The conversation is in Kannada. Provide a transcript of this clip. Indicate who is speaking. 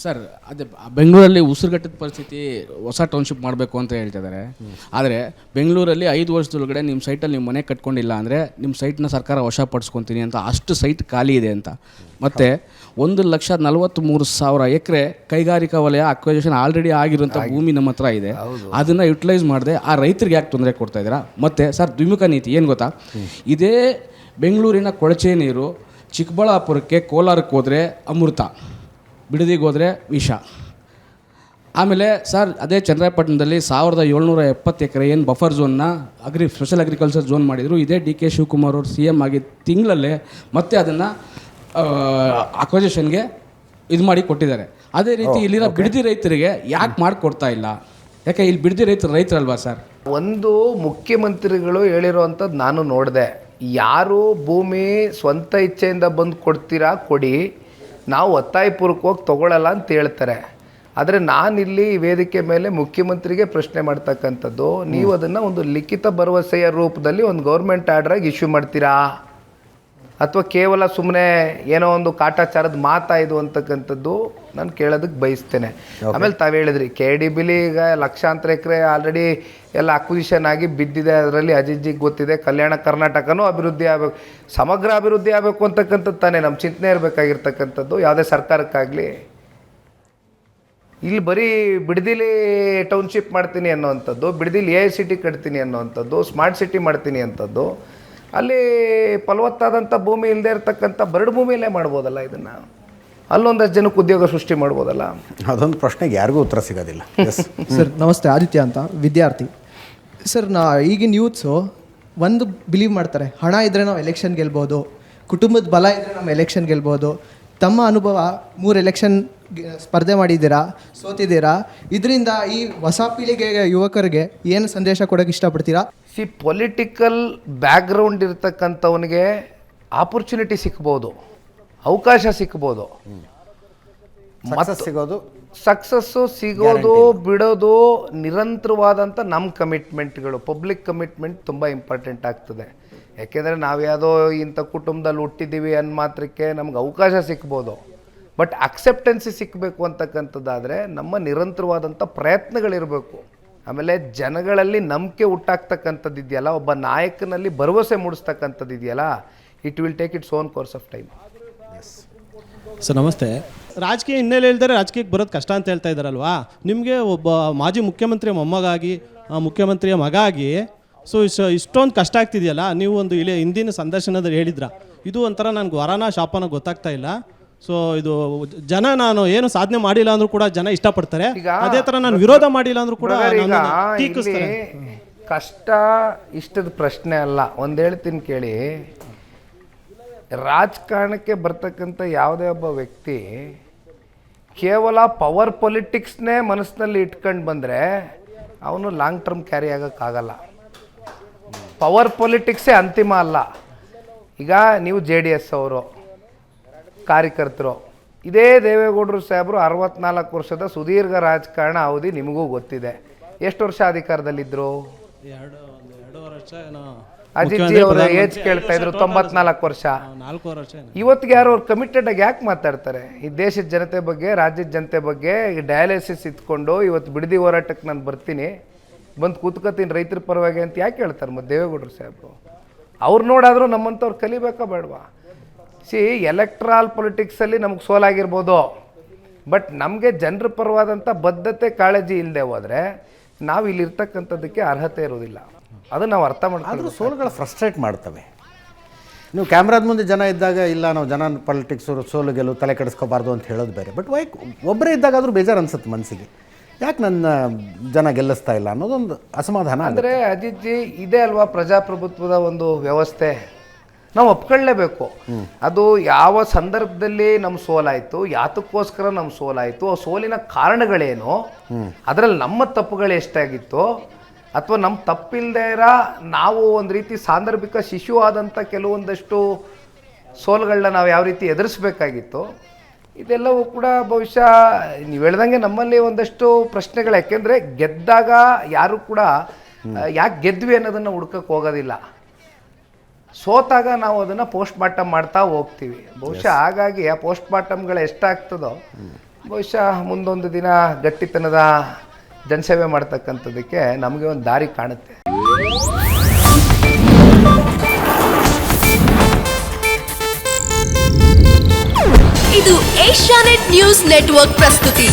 Speaker 1: ಸರ್ ಅದೇ ಬೆಂಗಳೂರಲ್ಲಿ ಉಸಿರುಗಟ್ಟದ ಪರಿಸ್ಥಿತಿ ಹೊಸ ಟೌನ್ಶಿಪ್ ಮಾಡಬೇಕು ಅಂತ ಹೇಳ್ತಿದ್ದಾರೆ. ಆದರೆ ಬೆಂಗಳೂರಲ್ಲಿ 5 ವರ್ಷದೊಳಗಡೆ ನಿಮ್ಮ ಸೈಟಲ್ಲಿ ನೀವು ಮನೆ ಕಟ್ಕೊಂಡಿಲ್ಲ ಅಂದರೆ ನಿಮ್ಮ ಸೈಟ್ನ ಸರ್ಕಾರ ವಶಪಡಿಸ್ಕೊತೀನಿ ಅಂತ ಅಷ್ಟು ಸೈಟ್ ಖಾಲಿ ಇದೆ ಅಂತ. ಮತ್ತು 1,43,000 ಎಕರೆ ಕೈಗಾರಿಕಾ ವಲಯ ಅಕ್ವೈಸೇಷನ್ ಆಲ್ರೆಡಿ ಆಗಿರೋಂಥ ಭೂಮಿ ನಮ್ಮ ಹತ್ರ ಇದೆ. ಅದನ್ನು ಯುಟಿಲೈಸ್ ಮಾಡದೆ ಆ ರೈತರಿಗೆ ಯಾಕೆ ತೊಂದರೆ ಕೊಡ್ತಾ ಇದ್ದೀರಾ? ಮತ್ತು ಸರ್ ದ್ವಿಮುಖ ನೀತಿ ಏನು ಗೊತ್ತಾ, ಇದೇ ಬೆಂಗಳೂರಿನ ಕೊಳಚೆ ನೀರು ಚಿಕ್ಕಬಳ್ಳಾಪುರಕ್ಕೆ ಕೋಲಾರಕ್ಕೆ ಹೋದರೆ ಅಮೃತ, ಬಿಡದಿಗೆ ಹೋದರೆ ವಿಷ. ಆಮೇಲೆ ಸರ್ ಅದೇ ಚನ್ನರಾಯಪಟ್ಟಣದಲ್ಲಿ 1,770 ಎಕರೆ ಏನು ಬಫರ್ ಝೋನ್ನ ಸ್ಪೆಷಲ್ ಅಗ್ರಿಕಲ್ಚರ್ ಝೋನ್ ಮಾಡಿದರು. ಇದೇ ಡಿ ಕೆ ಶಿವಕುಮಾರ್ ಅವರು CM ಆಗಿ ತಿಂಗಳಲ್ಲೇ ಮತ್ತೆ ಅದನ್ನು ಅಕ್ವೈಸೇಷನ್ಗೆ ಇದು ಮಾಡಿ ಕೊಟ್ಟಿದ್ದಾರೆ. ಅದೇ ರೀತಿ ಇಲ್ಲಿರೋ ಬಿಡದಿ ರೈತರಿಗೆ ಯಾಕೆ ಮಾಡಿಕೊಡ್ತಾ ಇಲ್ಲ? ಯಾಕೆ ಇಲ್ಲಿ ಬಿಡದಿ ರೈತರಲ್ವಾ ಸರ್?
Speaker 2: ಒಂದು ಮುಖ್ಯಮಂತ್ರಿಗಳು ಹೇಳಿರೋವಂಥದ್ದು ನಾನು ನೋಡಿದೆ, ಯಾರು ಭೂಮಿ ಸ್ವಂತ ಇಚ್ಛೆಯಿಂದ ಬಂದು ಕೊಡ್ತೀರಾ ಕೊಡಿ, ನಾವು ಒತ್ತಾಯಪೂರ್ವಕವಾಗಿ ತೊಗೊಳ್ಳಲ್ಲ ಅಂತ ಹೇಳ್ತಾರೆ. ಆದರೆ ನಾನಿಲ್ಲಿ ವೇದಿಕೆ ಮೇಲೆ ಮುಖ್ಯಮಂತ್ರಿಗೆ ಪ್ರಶ್ನೆ ಮಾಡ್ತಕ್ಕಂಥದ್ದು, ನೀವು ಅದನ್ನು ಒಂದು ಲಿಖಿತ ಭರವಸೆಯ ರೂಪದಲ್ಲಿ ಒಂದು ಗೌರ್ಮೆಂಟ್ ಆರ್ಡ್ರಾಗಿ ಇಶ್ಯೂ ಮಾಡ್ತೀರಾ, ಅಥವಾ ಕೇವಲ ಸುಮ್ಮನೆ ಏನೋ ಒಂದು ಕಾಟಾಚಾರದ ಮಾತಾ ಇದು ಅಂತಕ್ಕಂಥದ್ದು ನಾನು ಕೇಳೋದಕ್ಕೆ ಬಯಸ್ತೇನೆ. ಆಮೇಲೆ ತಾವು ಹೇಳಿದ್ರಿ KDBಲಿ ಈಗ ಲಕ್ಷಾಂತರ ಎಕರೆ ಆಲ್ರೆಡಿ ಎಲ್ಲ ಅಕ್ವಿಸಿಷನ್ ಆಗಿ ಬಿದ್ದಿದೆ. ಅದರಲ್ಲಿ ಅಜಿಜಿಗೆ ಗೊತ್ತಿದೆ, ಕಲ್ಯಾಣ ಕರ್ನಾಟಕನೂ ಅಭಿವೃದ್ಧಿ ಆಗಬೇಕು, ಸಮಗ್ರ ಅಭಿವೃದ್ಧಿ ಆಗಬೇಕು ಅಂತಕ್ಕಂಥದ್ದು ತಾನೇ ನಮ್ಮ ಚಿಂತನೆ ಇರಬೇಕಾಗಿರ್ತಕ್ಕಂಥದ್ದು ಯಾವುದೇ ಸರ್ಕಾರಕ್ಕಾಗಲಿ. ಇಲ್ಲಿ ಬರೀ ಬಿಡದಿಲಿ ಟೌನ್ಶಿಪ್ ಮಾಡ್ತೀನಿ ಅನ್ನೋವಂಥದ್ದು, ಬಿಡದಿಲಿ AICT ಕಟ್ತೀನಿ ಅನ್ನೋವಂಥದ್ದು, ಸ್ಮಾರ್ಟ್ ಸಿಟಿ ಮಾಡ್ತೀನಿ ಅಂಥದ್ದು, ಅಲ್ಲಿ ಫಲವತ್ತಾದಂಥ ಭೂಮಿ ಇಲ್ಲದೆ ಇರತಕ್ಕಂಥ ಬರಡು ಭೂಮಿಯಲ್ಲೇ ಮಾಡ್ಬೋದಲ್ಲ, ಇದನ್ನು ಅಲ್ಲೊಂದಷ್ಟು ಜನಕ್ಕೆ ಉದ್ಯೋಗ ಸೃಷ್ಟಿ ಮಾಡ್ಬೋದಲ್ಲ.
Speaker 3: ಅದೊಂದು ಪ್ರಶ್ನೆಗೆ ಯಾರಿಗೂ ಉತ್ತರ ಸಿಗೋದಿಲ್ಲ.
Speaker 4: ಸರ್ ನಮಸ್ತೆ, ಆದಿತ್ಯ ಅಂತ, ವಿದ್ಯಾರ್ಥಿ. ಸರ್ ಈಗಿನ ಯೂತ್ಸು ಒಂದು ಬಿಲೀವ್ ಮಾಡ್ತಾರೆ, ಹಣ ಇದ್ದರೆ ನಾವು ಎಲೆಕ್ಷನ್ ಗೆಲ್ಬೋದು, ಕುಟುಂಬದ ಬಲ ಇದ್ದರೆ ನಾವು ಎಲೆಕ್ಷನ್ ಗೆಲ್ಬೋದು. ತಮ್ಮ ಅನುಭವ, 3 ಎಲೆಕ್ಷನ್ ಸ್ಪರ್ಧೆ ಮಾಡಿದ್ದೀರಾ, ಸೋತಿದ್ದೀರಾ. ಇದರಿಂದ ಈ ಹೊಸ ಪೀಳಿಗೆಗೆ ಯುವಕರಿಗೆ ಏನು ಸಂದೇಶ ಕೊಡೋಕ್ಕೆ ಇಷ್ಟಪಡ್ತೀರಾ?
Speaker 2: ಪೊಲಿಟಿಕಲ್ ಬ್ಯಾಕ್ಗ್ರೌಂಡ್ ಇರ್ತಕ್ಕಂಥವನಿಗೆ ಆಪರ್ಚುನಿಟಿ ಸಿಗ್ಬೋದು, ಅವಕಾಶ ಸಿಗ್ಬೋದು, ಸಕ್ಸಸ್ಸು ಸಿಗೋದು ಬಿಡೋದು ನಿರಂತರವಾದಂಥ ನಮ್ಮ ಕಮಿಟ್ಮೆಂಟ್ಗಳು, ಪಬ್ಲಿಕ್ ಕಮಿಟ್ಮೆಂಟ್ ತುಂಬ ಇಂಪಾರ್ಟೆಂಟ್ ಆಗ್ತದೆ. ಯಾಕೆಂದರೆ ನಾವು ಯಾವುದೋ ಇಂಥ ಕುಟುಂಬದಲ್ಲಿ ಹುಟ್ಟಿದ್ದೀವಿ ಅನ್ನೋ ಮಾತ್ರಕ್ಕೆ ನಮ್ಗೆ ಅವಕಾಶ ಸಿಗ್ಬೋದು, ಬಟ್ ಅಕ್ಸೆಪ್ಟೆನ್ಸಿ ಸಿಕ್ಕಬೇಕು ಅಂತಕ್ಕಂಥದ್ದಾದರೆ ನಮ್ಮ ನಿರಂತರವಾದಂಥ ಪ್ರಯತ್ನಗಳಿರಬೇಕು. ಆಮೇಲೆ ಜನಗಳಲ್ಲಿ ನಂಬಿಕೆ ಹುಟ್ಟಾಕ್ತಕ್ಕಂಥದ್ದು ಇದೆಯಲ್ಲ, ಒಬ್ಬ ನಾಯಕನಲ್ಲಿ ಭರವಸೆ ಮೂಡಿಸ್ತಕ್ಕಂಥದ್ದು ಇದೆಯಲ್ಲ, it will take its own course of time.
Speaker 5: Sir ನಮಸ್ತೆ. ರಾಜಕೀಯ ಹಿನ್ನೆಲೆ ಇಲ್ದರೆ ರಾಜಕೀಯಕ್ಕೆ ಬರೋದು ಕಷ್ಟ ಅಂತ ಹೇಳ್ತಾ ಇದ್ದಾರಲ್ವಾ? ನಿಮಗೆ ಒಬ್ಬ ಮಾಜಿ ಮುಖ್ಯಮಂತ್ರಿಯ ಮೊಮ್ಮಗಾಗಿ, ಮುಖ್ಯಮಂತ್ರಿಯ ಮಗ ಆಗಿ ಇಷ್ಟೊಂದು ಕಷ್ಟ ಆಗ್ತಿದೆಯಲ್ಲ, ನೀವು ಒಂದು ಹಿಂದಿನ ಸಂದರ್ಶನದಲ್ಲಿ ಹೇಳಿದ್ರ, ಇದು ಒಂಥರ ನನಗೆ ವರನ ಶಾಪನ ಗೊತ್ತಾಗ್ತಾ ಇಲ್ಲ. ಸೊ ಇದು ಜನ, ನಾನು ಏನು ಸಾಧನೆ ಮಾಡಿಲ್ಲ ಅಂದ್ರೂ ಕೂಡ ಜನ ಇಷ್ಟಪಡ್ತಾರೆ, ಅದೇ ಥರ ನಾನು ವಿರೋಧ ಮಾಡಿಲ್ಲ ಅಂದ್ರೂ ಕೂಡ ಟೀಕಿಸ್ತಾರೆ.
Speaker 2: ಕಷ್ಟ ಇಷ್ಟದ ಪ್ರಶ್ನೆ ಅಲ್ಲ. ಒಂದು ಹೇಳ್ತೀನಿ ಕೇಳಿ, ರಾಜಕಾರಣಕ್ಕೆ ಬರ್ತಕ್ಕಂಥ ಯಾವುದೇ ಒಬ್ಬ ವ್ಯಕ್ತಿ ಕೇವಲ ಪವರ್ ಪೊಲಿಟಿಕ್ಸ್ನೇ ಮನಸ್ಸಿನಲ್ಲಿ ಇಟ್ಕೊಂಡು ಬಂದರೆ ಅವನು ಲಾಂಗ್ ಟರ್ಮ್ ಕ್ಯಾರಿ ಆಗೋಕ್ಕಾಗಲ್ಲ. ಪವರ್ ಪೊಲಿಟಿಕ್ಸೇ ಅಂತಿಮ ಅಲ್ಲ. ಈಗ ನೀವು JDS ಅವರು ಕಾರ್ಯಕರ್ತರು, ಇದೇ ದೇವೇಗೌಡರು ಸಾಹೇಬರು 64 ವರ್ಷದ ಸುದೀರ್ಘ ರಾಜಕಾರಣ ಅವಧಿ ನಿಮಗೂ ಗೊತ್ತಿದೆ. ಎಷ್ಟು ವರ್ಷ ಅಧಿಕಾರದಲ್ಲಿದ್ದರು?
Speaker 5: 2 ವರ್ಷ.
Speaker 2: ಅಜಿತ್ ಅವರ ಏಜ್ ಕೇಳ್ತಾ ಇದ್ರು, 94 ವರ್ಷ.
Speaker 5: 4 ವರ್ಷ.
Speaker 2: ಇವತ್ತಿಗೆ ಯಾರು ಅವ್ರು ಕಮಿಟೆಡ್ ಆಗಿ ಯಾಕೆ ಮಾತಾಡ್ತಾರೆ? ಈ ದೇಶದ ಜನತೆ ಬಗ್ಗೆ, ರಾಜ್ಯದ ಜನತೆ ಬಗ್ಗೆ ಈ ಡಯಾಲಿಸಿಸ್ ಇತ್ಕೊಂಡು ಇವತ್ತು ಬಿಡದಿ ಹೋರಾಟಕ್ಕೆ ನಾನು ಬರ್ತೀನಿ, ಬಂದು ಕೂತ್ಕೋತೀನಿ ರೈತರ ಪರವಾಗಿ ಅಂತ ಯಾಕೆ ಹೇಳ್ತಾರೆ? ಮತ್ತು ದೇವೇಗೌಡರು ಸಾಹೇಬರು ಅವ್ರು ನೋಡಾದರೂ ನಮ್ಮಂಥವ್ರು ಕಲಿಬೇಕಾ ಬೇಡವಾ? ಎಲೆಕ್ಟ್ರಾಲ್ ಪೊಲಿಟಿಕ್ಸಲ್ಲಿ ನಮಗೆ ಸೋಲಾಗಿರ್ಬೋದು, ಬಟ್ ನಮಗೆ ಜನರ ಪರವಾದಂಥ ಬದ್ಧತೆ ಕಾಳಜಿ ಇಲ್ಲದೆ ಹೋದರೆ ನಾವು ಇಲ್ಲಿರ್ತಕ್ಕಂಥದ್ದಕ್ಕೆ ಅರ್ಹತೆ ಇರೋದಿಲ್ಲ. ಅದು ನಾವು ಅರ್ಥ ಮಾಡ್ಕೊಂಡು.
Speaker 3: ಸೋಲುಗಳು ಫ್ರಸ್ಟ್ರೇಟ್ ಮಾಡ್ತವೆ. ನೀವು ಕ್ಯಾಮ್ರಾದ ಮುಂದೆ ಜನ ಇದ್ದಾಗ ಇಲ್ಲ ನಾವು ಜನ ಪಾಲಿಟಿಕ್ಸು ಸೋಲು ಗೆಲ್ಲುವು ತಲೆ ಕೆಡಿಸ್ಕೋಬಾರ್ದು ಅಂತ ಹೇಳೋದು ಬೇರೆ, ಬಟ್ ಒಬ್ಬರೇ ಇದ್ದಾಗಾದರೂ ಬೇಜಾರು ಅನ್ಸುತ್ತೆ ಮನಸ್ಸಿಗೆ, ಯಾಕೆ ನನ್ನ ಜನ ಗೆಲ್ಲಿಸ್ತಾ ಇಲ್ಲ ಅನ್ನೋದೊಂದು ಅಸಮಾಧಾನ.
Speaker 2: ಅಂದರೆ ಅಜಿತ್ ಜಿ, ಇದೇ ಅಲ್ವಾ ಪ್ರಜಾಪ್ರಭುತ್ವದ ಒಂದು ವ್ಯವಸ್ಥೆ, ನಾವು ಒಪ್ಕೊಳ್ಳೇಬೇಕು. ಅದು ಯಾವ ಸಂದರ್ಭದಲ್ಲಿ ನಮ್ಮ ಸೋಲಾಯಿತು, ಯಾತಕ್ಕೋಸ್ಕರ ನಮ್ಮ ಸೋಲಾಯಿತು, ಆ ಸೋಲಿನ ಕಾರಣಗಳೇನು, ಅದರಲ್ಲಿ ನಮ್ಮ ತಪ್ಪುಗಳು ಎಷ್ಟಾಗಿತ್ತು, ಅಥವಾ ನಮ್ಮ ತಪ್ಪಿಲ್ಲದೆ ನಾವು ಒಂದು ರೀತಿ ಸಾಂದರ್ಭಿಕ ಶಿಶು ಆದಂಥ ಕೆಲವೊಂದಷ್ಟು ಸೋಲುಗಳನ್ನ ನಾವು ಯಾವ ರೀತಿ ಎದುರಿಸಬೇಕಾಗಿತ್ತು, ಇದೆಲ್ಲವೂ ಕೂಡ ಬಹುಶಃ ನೀವು ಹೇಳ್ದಂಗೆ ನಮ್ಮಲ್ಲಿ ಒಂದಷ್ಟು ಪ್ರಶ್ನೆಗಳು. ಯಾಕೆಂದರೆ ಗೆದ್ದಾಗ ಯಾರು ಕೂಡ ಯಾಕೆ ಗೆದ್ವಿ ಅನ್ನೋದನ್ನು ಹುಡ್ಕಕ್ಕೆ ಹೋಗೋದಿಲ್ಲ, ಸೋತಾಗ ನಾವು ಅದನ್ನು ಪೋಸ್ಟ್ ಮಾರ್ಟಮ್ ಮಾಡ್ತಾ ಹೋಗ್ತೀವಿ. ಬಹುಶಃ ಹಾಗಾಗಿ ಆ ಪೋಸ್ಟ್ ಮಾರ್ಟಮ್ಗಳು ಎಷ್ಟಾಗ್ತದೋ ಬಹುಶಃ ಮುಂದೊಂದು ದಿನ ಗಟ್ಟಿತನದ ಜನಸೇವೆ ಮಾಡ್ತಕ್ಕಂಥದ್ದಕ್ಕೆ ನಮಗೆ ಒಂದು ದಾರಿ ಕಾಣುತ್ತೆ.
Speaker 6: ಇದು ಏಷ್ಯಾನೆಟ್ ನ್ಯೂಸ್ ನೆಟ್ವರ್ಕ್ ಪ್ರಸ್ತುತಿ.